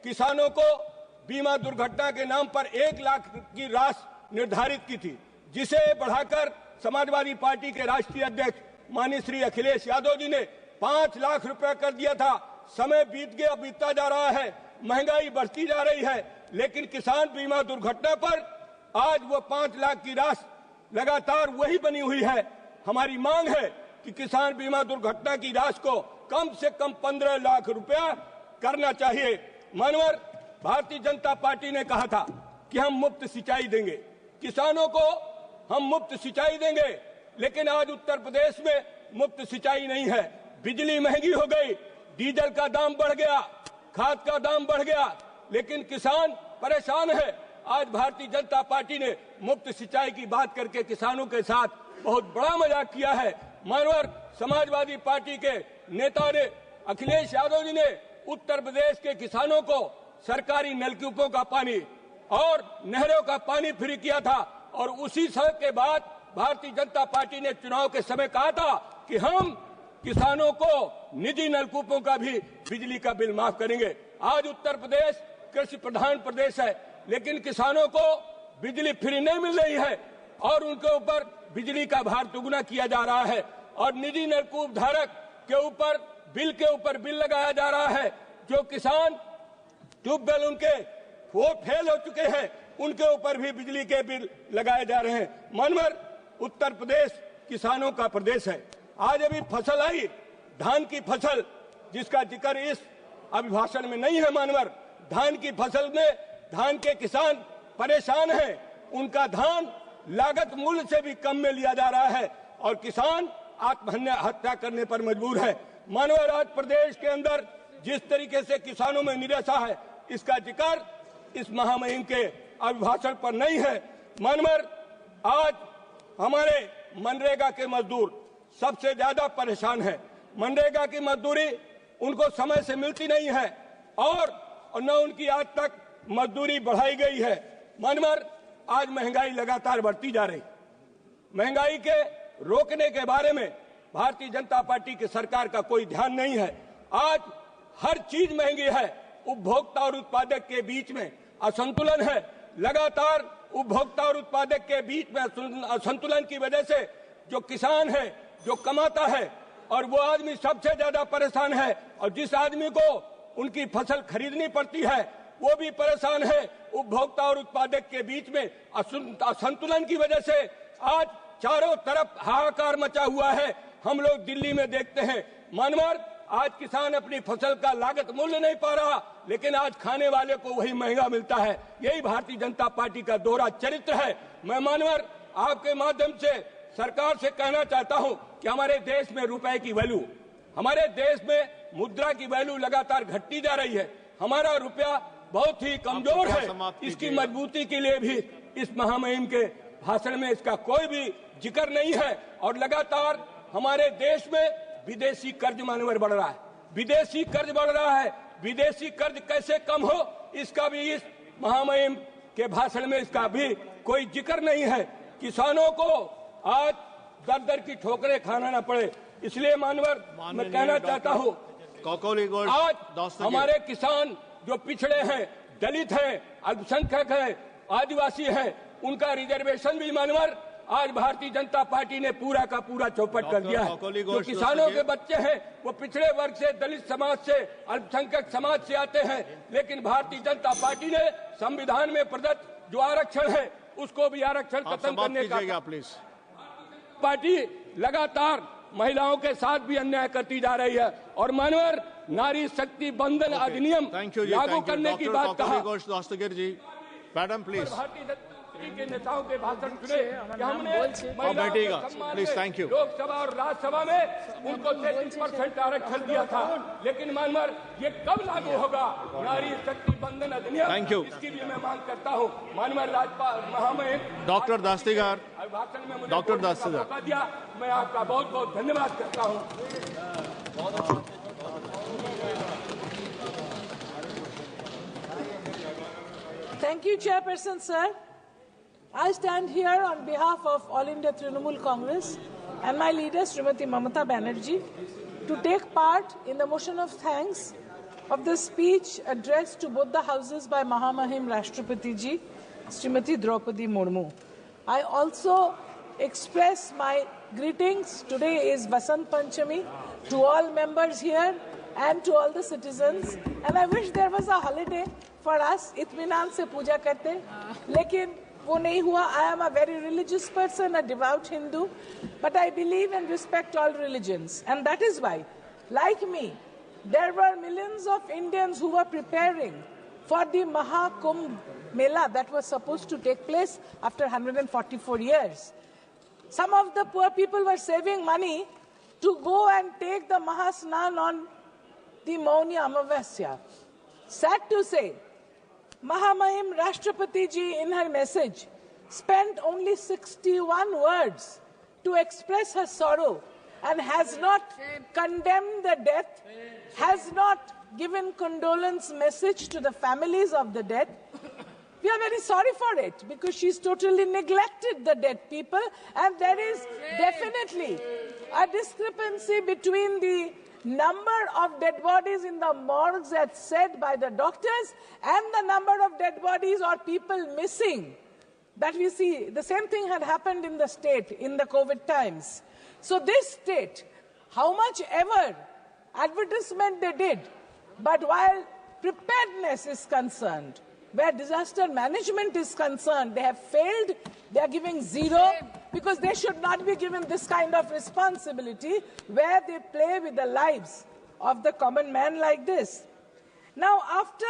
किसानों को बीमा दुर्घटना के नाम पर 1 लाख की राशि निर्धारित की थी, जिसे बढ़ाकर समाजवादी पार्टी के राष्ट्रीय अध्यक्ष माननीय श्री अखिलेश यादव जी ने 5 लाख रुपए कर दिया था। समय बीतता जा रहा है, महंगाई बढ़ती जा रही है, लेकिन किसान बीमा दुर्घटना पर आज वो 5 लाख की राशि लगातार वही बनी हुई है। हमारी मांग है कि किसान बीमा दुर्घटना की राशि को कम से कम 15 लाख रुपया करना चाहिए। मानवर भारतीय जनता पार्टी ने कहा था कि हम मुफ्त सिंचाई देंगे, किसानों को हम मुफ्त सिंचाई देंगे, लेकिन आज उत्तर प्रदेश में मुफ्त सिंचाई नहीं है। बिजली महंगी हो गई, डीजल का दाम बढ़ गया, खाद का दाम बढ़ गया, लेकिन किसान परेशान है। आज भारतीय जनता पार्टी ने मुफ्त सिंचाई की बात करके किसानों के साथ बहुत बड़ा मजाक किया है। मानवर समाजवादी पार्टी के नेता ने अखिलेश यादव जी ने उत्तर प्रदेश के किसानों को सरकारी नलकूपों का पानी और नहरों का पानी फ्री किया था, और उसी समय के बाद भारतीय जनता पार्टी ने चुनाव के समय कहा था कि हम किसानों को निजी नलकूपों का भी बिजली का बिल माफ करेंगे। आज उत्तर प्रदेश कृषि प्रधान प्रदेश है, लेकिन किसानों को बिजली फ्री नहीं मिल रही है और उनके ऊपर बिजली का भार दुगुना किया जा रहा है, और निजी नलकूप धारक के ऊपर बिल लगाया जा रहा है। जो किसान ट्यूबवेल उनके वो फेल हो चुके हैं, उनके ऊपर भी बिजली के बिल लगाए जा रहे हैं। मनवर उत्तर प्रदेश किसानों का प्रदेश है। आज अभी फसल आई, धान की फसल, जिसका जिक्र इस अभिभाषण में नहीं है। मानवर धान की फसल में धान के किसान परेशान हैं, उनका धान लागत मूल्य से भी कम में लिया जा रहा है और किसान आत्महत्या करने पर मजबूर है। मानवर आज प्रदेश के अंदर जिस तरीके से किसानों में निराशा है, इसका जिक्र इस महामहिम के अभिभाषण पर नहीं है। मानवर आज हमारे मनरेगा के मजदूर सबसे ज्यादा परेशान है। मनरेगा की मजदूरी उनको समय से मिलती नहीं है और न उनकी आज तक मजदूरी बढ़ाई गई है। मनवर आज महंगाई लगातार बढ़ती जा रही, महंगाई के रोकने के बारे में भारतीय जनता पार्टी की सरकार का कोई ध्यान नहीं है। आज हर चीज महंगी है, उपभोक्ता और उत्पादक के बीच में असंतुलन है। लगातार उपभोक्ता और उत्पादक के बीच में असंतुलन की वजह से जो किसान है, जो कमाता है, और वो आदमी सबसे ज्यादा परेशान है, और जिस आदमी को उनकी फसल खरीदनी पड़ती है वो भी परेशान है। उपभोक्ता और उत्पादक के बीच में असंतुलन की वजह से आज चारों तरफ हाहाकार मचा हुआ है। हम लोग दिल्ली में देखते हैं मनवर, आज किसान अपनी फसल का लागत मूल्य नहीं पा रहा, लेकिन आज खाने वाले को वही महंगा मिलता है। यही भारतीय जनता पार्टी का दोहरा चरित्र है। मैं मानवर आपके माध्यम से सरकार से कहना चाहता हूं कि हमारे देश में रुपए की वैल्यू, हमारे देश में मुद्रा की वैल्यू लगातार घटती जा रही है। हमारा रुपया बहुत ही कमजोर है। इसकी मजबूती के लिए भी इस महामहिम के भाषण में इसका कोई भी जिक्र नहीं है। और लगातार हमारे देश में विदेशी कर्ज मानवर बढ़ रहा है, विदेशी कर्ज बढ़ रहा है। विदेशी कर्ज कैसे कम हो, इसका भी इस महामहिम के भाषण में इसका भी कोई जिक्र नहीं है। किसानों को आज दर दर की ठोकरें खाना न पड़े, इसलिए मानवर मैं कहना चाहता हूँ, आज हमारे किसान जो पिछड़े हैं, दलित हैं, अल्पसंख्यक हैं, आदिवासी हैं, उनका रिजर्वेशन भी मानवर आज भारतीय जनता पार्टी ने पूरा का पूरा चौपट कर दिया है। जो किसानों के बच्चे हैं वो पिछड़े वर्ग से, दलित समाज से, अल्पसंख्यक समाज से आते हैं, लेकिन भारतीय जनता पार्टी ने संविधान में प्रदत्त जो आरक्षण है उसको भी आरक्षण खत्म करने का पार्टी लगातार महिलाओं के साथ भी अन्याय करती जा रही है। और मानवर नारी शक्ति बंधन अधिनियम लागू करने की बात कहा। मैडम प्लीज, पार्टी के नेताओं के भाषण सुने कि हमने बैठिएगा प्लीज, थैंक यू। लोकसभा और राज्यसभा में उनको 33% आरक्षण दिया था, लेकिन मानवर ये कब लागू होगा? नारी शक्ति बंधन अधिनियम, थैंक यू। इसकी भी मैं मांग करता हूँ। मानवर राज्यपाल महामहिम डॉक्टर दास्तीगार, भाषण में मुझे डॉक्टर बोलने का दास्तीगार। मौका दिया, मैं आपका बहुत बहुत धन्यवाद करता हूँ। Thank you, Chairperson, sir. I stand here on behalf of All India Trinamool Congress and my leader, Srimati Mamata Banerjee, to take part in the motion of thanks of the speech addressed to both the houses by Mahamahim Rashtrapati Ji, Srimati Draupadi Murmu. I also express my greetings. Today is Vasant Panchami to all members here and to all the citizens. And I wish there was a holiday for us. Itminan se puja karte. Lekin wo nahi hua. I am a very religious person, a devout Hindu. But I believe and respect all religions. And that is why, like me, there were millions of Indians who were preparing for the Mahakumbh Mela that was supposed to take place after 144 years. Some of the poor people were saving money to go and take the Mahasnan on the Mauni Amavasya. Sad to say, Mahamahim Rashtrapati Ji in her message spent only 61 words to express her sorrow and has not condemned the death, has not given condolence message to the families of the dead. We are very sorry for it because she's totally neglected the dead people, and there is definitely a discrepancy between the number of dead bodies in the morgues as said by the doctors and the number of dead bodies or people missing that we see. The same thing had happened in the state in the COVID times. So this state, how much ever advertisement they did, but while preparedness is concerned, where disaster management is concerned, they have failed. They are giving zero because they should not be given this kind of responsibility where they play with the lives of the common man like this. Now, after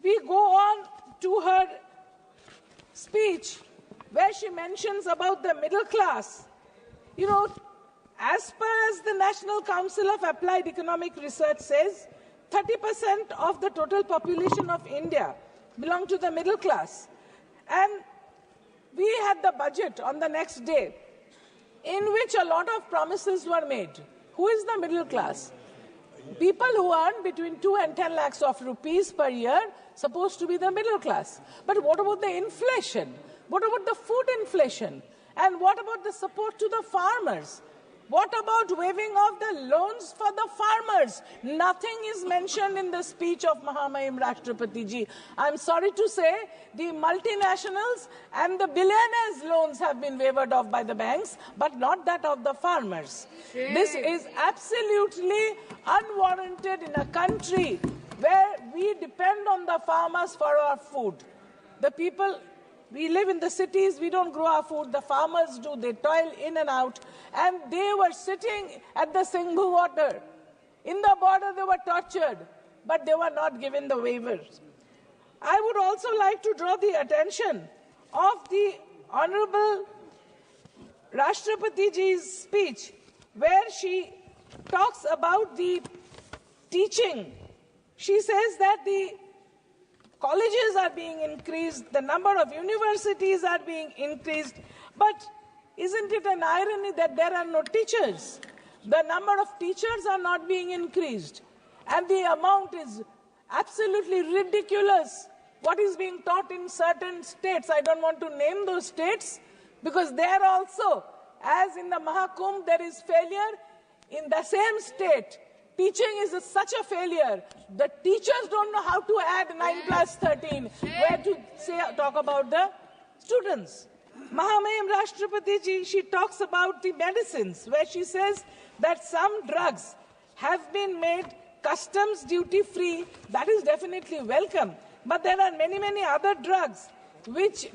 we go on to her speech where she mentions about the middle class, you know, as per as the National Council of Applied Economic Research says, 30% of the total population of India belong to the middle class. And we had the budget on the next day in which a lot of promises were made. Who is the middle class? People who earn between 2 and 10 lakhs of rupees per year supposed to be the middle class. But what about the inflation? What about the food inflation? And what about the support to the farmers? What about waiving of the loans for the farmers? Nothing is mentioned in the speech of Mahamahim Rashtrapati Ji. I'm sorry to say the multinationals and the billionaires' loans have been waived off by the banks, but not that of the farmers. This is absolutely unwarranted in a country where we depend on the farmers for our food. The people, we live in the cities, we don't grow our food, the farmers do, they toil in and out, and they were sitting at the Singhu water. In the border they were tortured, but they were not given the waivers. I would also like to draw the attention of the Honorable Rashtrapati Ji's speech, where she talks about the teaching. She says that the colleges are being increased, the number of universities are being increased, but isn't it an irony that there are no teachers? The number of teachers are not being increased, and the amount is absolutely ridiculous. What is being taught in certain states, I don't want to name those states, because there also, as in the Mahakumbh, there is failure. In the same state, teaching is such a failure. The teachers don't know how to add 9 plus 13, where to talk about the students. Mahamahim Rashtrapati Ji, she talks about the medicines, where she says that some drugs have been made customs duty free. That is definitely welcome. But there are many, many other drugs which